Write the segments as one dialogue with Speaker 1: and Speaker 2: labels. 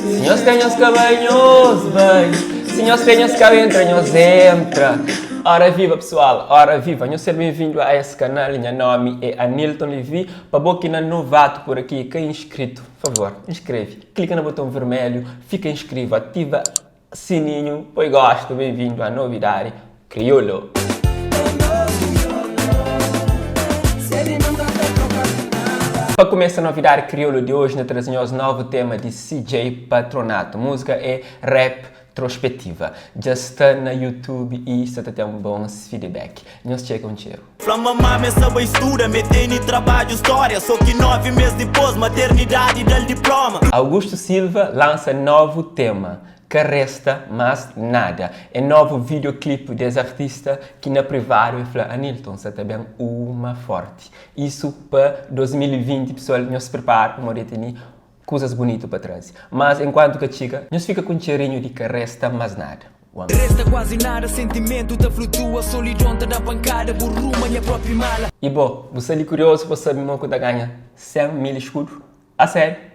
Speaker 1: Senhores tenham cabanhos, bem. Senhores tenham entranhos, entra. Ora viva pessoal, ora viva. Seja bem-vindo a esse canal. Meu nome é Anilton Levi. Para você que é novato por aqui, que é inscrito, por favor, inscreve. Clica no botão vermelho, fica inscrito, ativa sininho. Pois gosto, bem-vindo à novidade Crioulo. Para começar a novidade crioulo de hoje, nós trazemos um novo tema de CJ Patronato. A música é rap introspectiva. Já está na YouTube e está a ter um bom feedback. Nós chega um cheiro.
Speaker 2: Flama mama essa mistura, metendo trabalho, história. Só que 9 meses depois, maternidade del diploma.
Speaker 1: Augusto Silva lança novo tema. Que resta, mas nada. É novo videoclipe desse artista que na privada fala Anilton, está também uma forte. Isso para 2020, pessoal, nós se prepara para ter coisas bonitas para trás. Mas enquanto que chega, nós fica com um cheirinho de que resta, mas nada. Vamos.
Speaker 2: Resta quase nada, sentimento da flutua, solidão da pancada, burruma minha própria mala.
Speaker 1: E bom, você é curioso para saber como que ganha 100 mil escudos? A sério?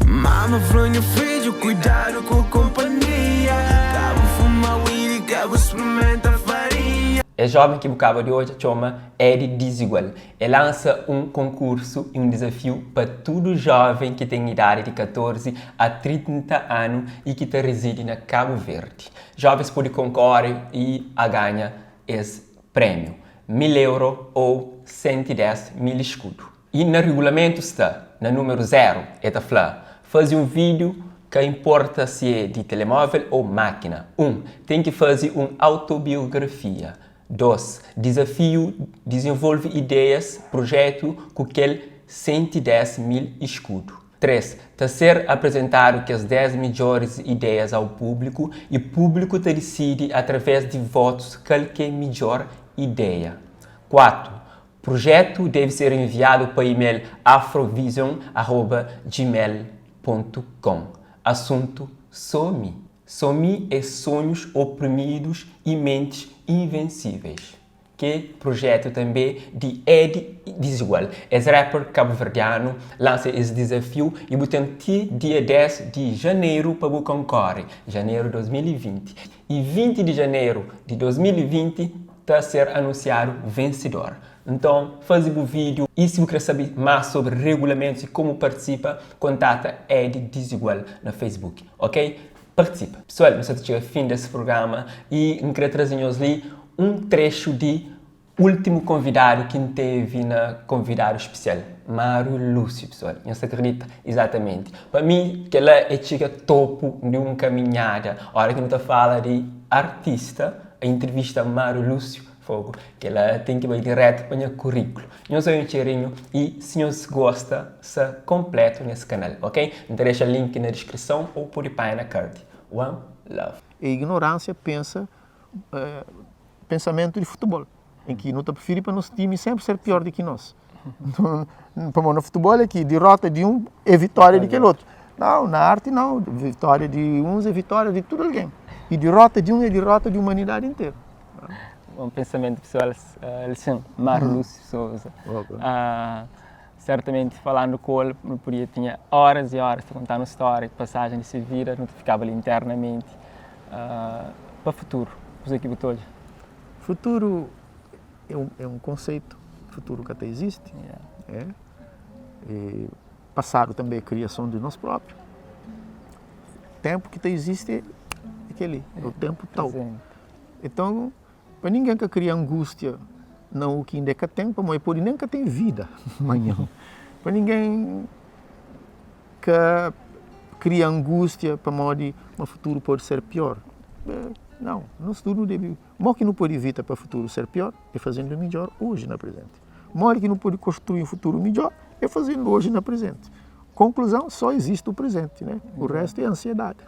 Speaker 2: Mama fronha filho, cuidado com a companhia. Cabo fuma weed, cabo experimenta farinha.
Speaker 1: É jovem que acaba de hoje chama Eddie Desigual. Ele lança um concurso e um desafio para todo jovem que tem idade de 14 a 30 anos e que reside na Cabo Verde. Jovens podem concorrer e ganhar esse prêmio, 1.000 euros ou 110 mil escudos. E no regulamento está, no número 0, está falando, fazer um vídeo que importa se é de telemóvel ou máquina. 1. Tem que fazer uma autobiografia. 2. Desafio desenvolve ideias, projeto com aquele 110 mil escudos. 3. Está ser apresentado que as 10 melhores ideias ao público e o público decide através de votos qual que é a melhor ideia. 4. Projeto deve ser enviado para e-mail afrovision@gmail.com. Assunto: SOMI. SOMI é sonhos oprimidos e mentes invencíveis. Que projeto também de Eddie Desigual. Esse rapper cabo-verdiano lança esse desafio e botam dia 10 de janeiro para o concorrer, janeiro de 2020. E 20 de janeiro de 2020 está a ser anunciado vencedor. Então, faz o vídeo e se você quer saber mais sobre regulamentos e como participa, contata Eddie Desigual no Facebook, ok? Participa. Pessoal, nós estamos ao fim desse programa e eu queria trazer-nos ali um trecho de último convidado que teve na convidado especial, Mário Lúcio, pessoal. Não se acredita exatamente. Para mim, que ela é chega topo de uma caminhada. A hora que a gente fala de artista, a entrevista a Mário Lúcio, fogo, que ela tem que ir direto para o currículo. Eu sou um cheirinho e se você gosta, se completo nesse canal, ok? Então deixa o link na descrição ou por aí na card. One love.
Speaker 3: A ignorância pensamento de futebol, em que não prefere para nosso time sempre ser pior do que nós. Para no futebol é que derrota de um é vitória de aquele outro. Não, na arte não. Vitória de uns é vitória de todo alguém. E derrota de um é derrota de humanidade inteira.
Speaker 1: Um pensamento pessoal, Alexandre Mário Lúcio Souza. Certamente falando com ele, não podia tinha horas e horas de contar uma história, de passagem de sua vida, não ficava ali internamente. Para o futuro, os equipes todos.
Speaker 3: Futuro é um conceito, futuro que até existe. Yeah. E passado também é criação de nós próprios. Tempo que até existe é aquele, é o tempo tal. Então, para ninguém que cria angústia, não o que ainda que tem, para pode nem que tem vida amanhã. Para ninguém que cria angústia, para o futuro pode ser pior. Não, no futuro deve. O que não pode evitar para o futuro ser pior é fazendo o melhor hoje na presente. O que não pode construir um futuro melhor é fazendo hoje na presente. Conclusão, só existe o presente, né? O resto é ansiedade.